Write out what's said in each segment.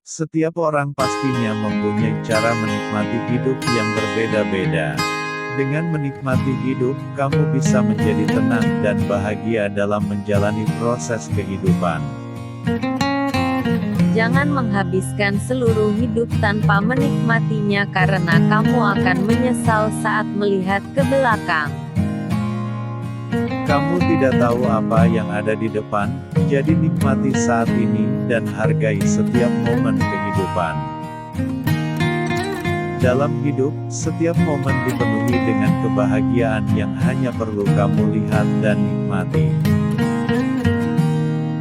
Setiap orang pastinya mempunyai cara menikmati hidup yang berbeda-beda. Dengan menikmati hidup, kamu bisa menjadi tenang dan bahagia dalam menjalani proses kehidupan. Jangan menghabiskan seluruh hidup tanpa menikmatinya karena kamu akan menyesal saat melihat ke belakang. Kamu tidak tahu apa yang ada di depan, jadi nikmati saat ini dan hargai setiap momen kehidupan. Dalam hidup, setiap momen dipenuhi dengan kebahagiaan yang hanya perlu kamu lihat dan nikmati.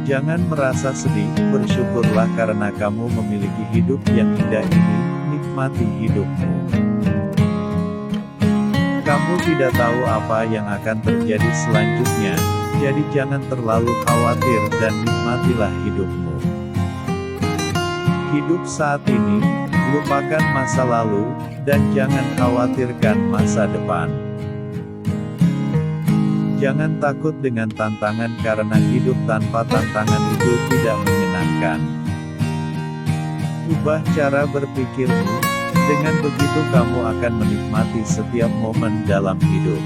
Jangan merasa sedih, bersyukurlah karena kamu memiliki hidup yang indah ini, nikmati hidupmu. Kamu tidak tahu apa yang akan terjadi selanjutnya, jadi jangan terlalu khawatir dan nikmatilah hidupmu. Hidup saat ini, lupakan masa lalu, dan jangan khawatirkan masa depan. Jangan takut dengan tantangan karena hidup tanpa tantangan itu tidak menyenangkan. Ubah cara berpikirmu, dengan begitu kamu akan menikmati setiap momen dalam hidup.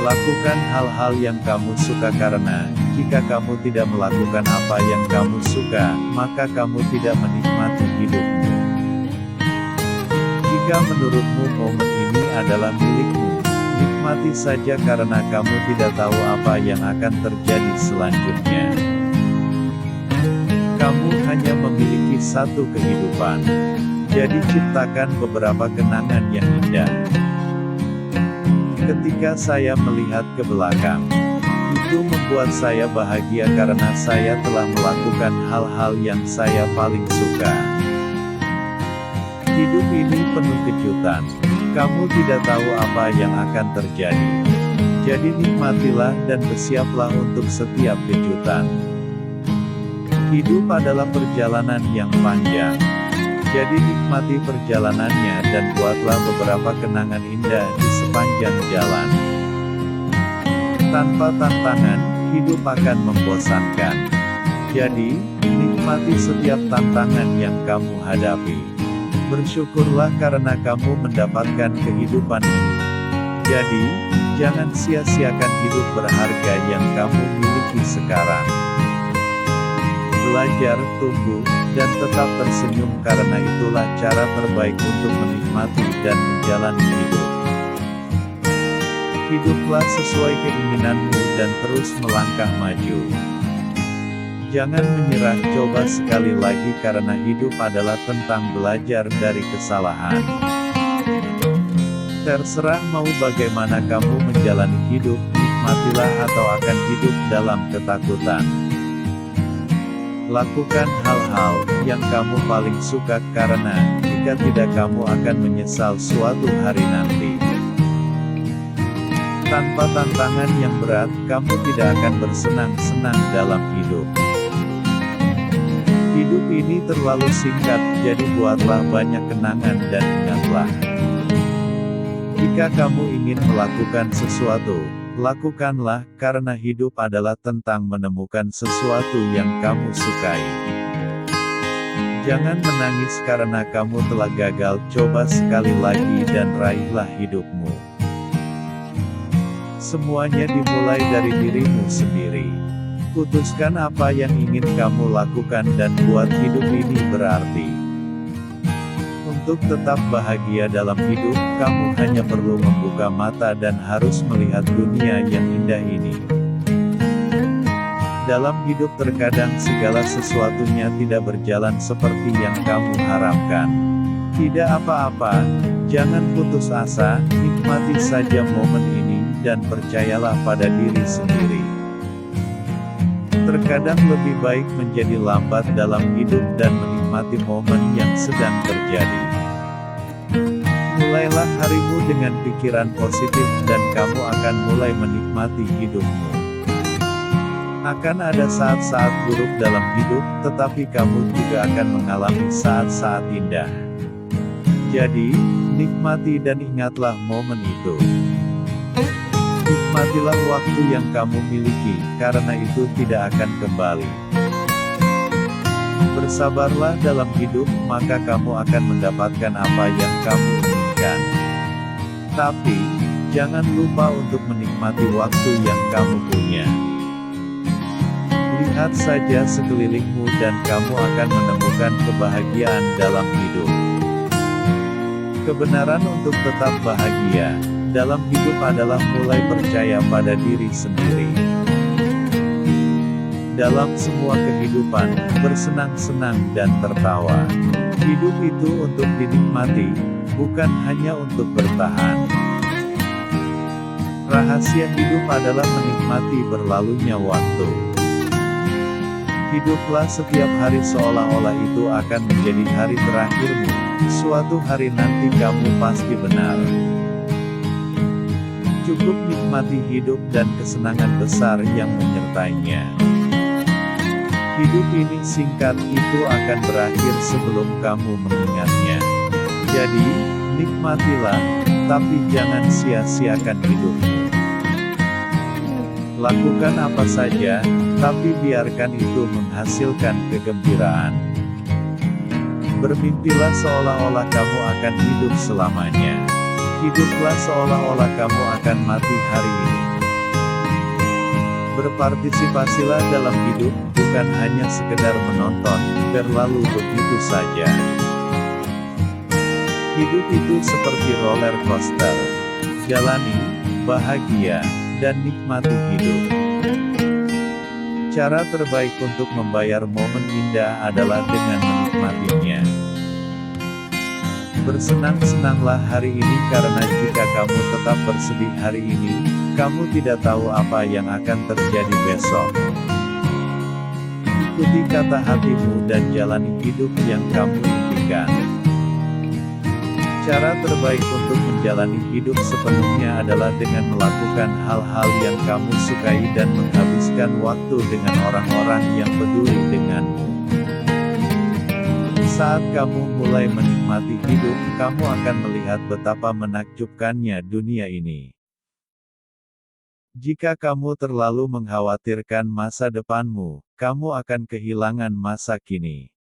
Lakukan hal-hal yang kamu suka karena, jika kamu tidak melakukan apa yang kamu suka, maka kamu tidak menikmati hidupmu. Jika menurutmu momen ini adalah milikmu, nikmati saja karena kamu tidak tahu apa yang akan terjadi selanjutnya. Kamu hanya memiliki satu kehidupan. Jadi ciptakan beberapa kenangan yang indah. Ketika saya melihat ke belakang, itu membuat saya bahagia karena saya telah melakukan hal-hal yang saya paling suka. Hidup ini penuh kejutan. Kamu tidak tahu apa yang akan terjadi. Jadi nikmatilah dan bersiaplah untuk setiap kejutan. Hidup adalah perjalanan yang panjang. Jadi nikmati perjalanannya dan buatlah beberapa kenangan indah di sepanjang jalan. Tanpa tantangan, hidup akan membosankan. Jadi, nikmati setiap tantangan yang kamu hadapi. Bersyukurlah karena kamu mendapatkan kehidupan ini. Jadi, jangan sia-siakan hidup berharga yang kamu miliki sekarang. Belajar, tumbuh, dan tetap tersenyum karena itulah cara terbaik untuk menikmati dan menjalani hidup. Hiduplah sesuai keinginanmu dan terus melangkah maju. Jangan menyerah, coba sekali lagi karena hidup adalah tentang belajar dari kesalahan. Terserah mau bagaimana kamu menjalani hidup, nikmatilah atau akan hidup dalam ketakutan. Lakukan hal-hal yang kamu paling suka karena, jika tidak kamu akan menyesal suatu hari nanti. Tanpa tantangan yang berat, kamu tidak akan bersenang-senang dalam hidup. Hidup ini terlalu singkat, jadi buatlah banyak kenangan dan ingatlah. Jika kamu ingin melakukan sesuatu, lakukanlah, karena hidup adalah tentang menemukan sesuatu yang kamu sukai. Jangan menangis karena kamu telah gagal, coba sekali lagi dan raihlah hidupmu. Semuanya dimulai dari dirimu sendiri. Putuskan apa yang ingin kamu lakukan dan buat hidup ini berarti. Untuk tetap bahagia dalam hidup, kamu hanya perlu membuka mata dan harus melihat dunia yang indah ini. Dalam hidup terkadang segala sesuatunya tidak berjalan seperti yang kamu harapkan. Tidak apa-apa, jangan putus asa, nikmati saja momen ini, dan percayalah pada diri sendiri. Terkadang lebih baik menjadi lambat dalam hidup dan menikmati momen yang sedang terjadi. Mulailah harimu dengan pikiran positif dan kamu akan mulai menikmati hidupmu. Akan ada saat-saat buruk dalam hidup, tetapi kamu juga akan mengalami saat-saat indah. Jadi, nikmati dan ingatlah momen itu. Nikmatilah waktu yang kamu miliki, karena itu tidak akan kembali. Bersabarlah dalam hidup, maka kamu akan mendapatkan apa yang kamu inginkan. Tapi, jangan lupa untuk menikmati waktu yang kamu punya. Lihat saja sekelilingmu dan kamu akan menemukan kebahagiaan dalam hidup. Kebenaran untuk tetap bahagia dalam hidup adalah mulai percaya pada diri sendiri. Dalam semua kehidupan, bersenang-senang dan tertawa. Hidup itu untuk dinikmati, bukan hanya untuk bertahan. Rahasia hidup adalah menikmati berlalunya waktu. Hiduplah setiap hari seolah-olah itu akan menjadi hari terakhirmu. Suatu hari nanti kamu pasti benar. Cukup nikmati hidup dan kesenangan besar yang menyertainya. Hidup ini singkat, itu akan berakhir sebelum kamu mengingatnya. Jadi, nikmatilah, tapi jangan sia-siakan hidupmu. Lakukan apa saja, tapi biarkan itu menghasilkan kegembiraan. Bermimpilah seolah-olah kamu akan hidup selamanya. Hiduplah seolah-olah kamu akan mati hari ini. Berpartisipasilah dalam hidup, bukan hanya sekedar menonton, berlalu begitu saja. Hidup itu seperti roller coaster. Jalani, bahagia, dan nikmati hidup. Cara terbaik untuk membayar momen indah adalah dengan menikmatinya. Bersenang-senanglah hari ini karena jika kamu tetap bersedih hari ini, kamu tidak tahu apa yang akan terjadi besok. Ikuti kata hatimu dan jalani hidup yang kamu impikan. Cara terbaik untuk menjalani hidup sepenuhnya adalah dengan melakukan hal-hal yang kamu sukai dan menghabiskan waktu dengan orang-orang yang peduli denganmu. Saat kamu mulai menikmati hidup, kamu akan melihat betapa menakjubkannya dunia ini. Jika kamu terlalu mengkhawatirkan masa depanmu, kamu akan kehilangan masa kini.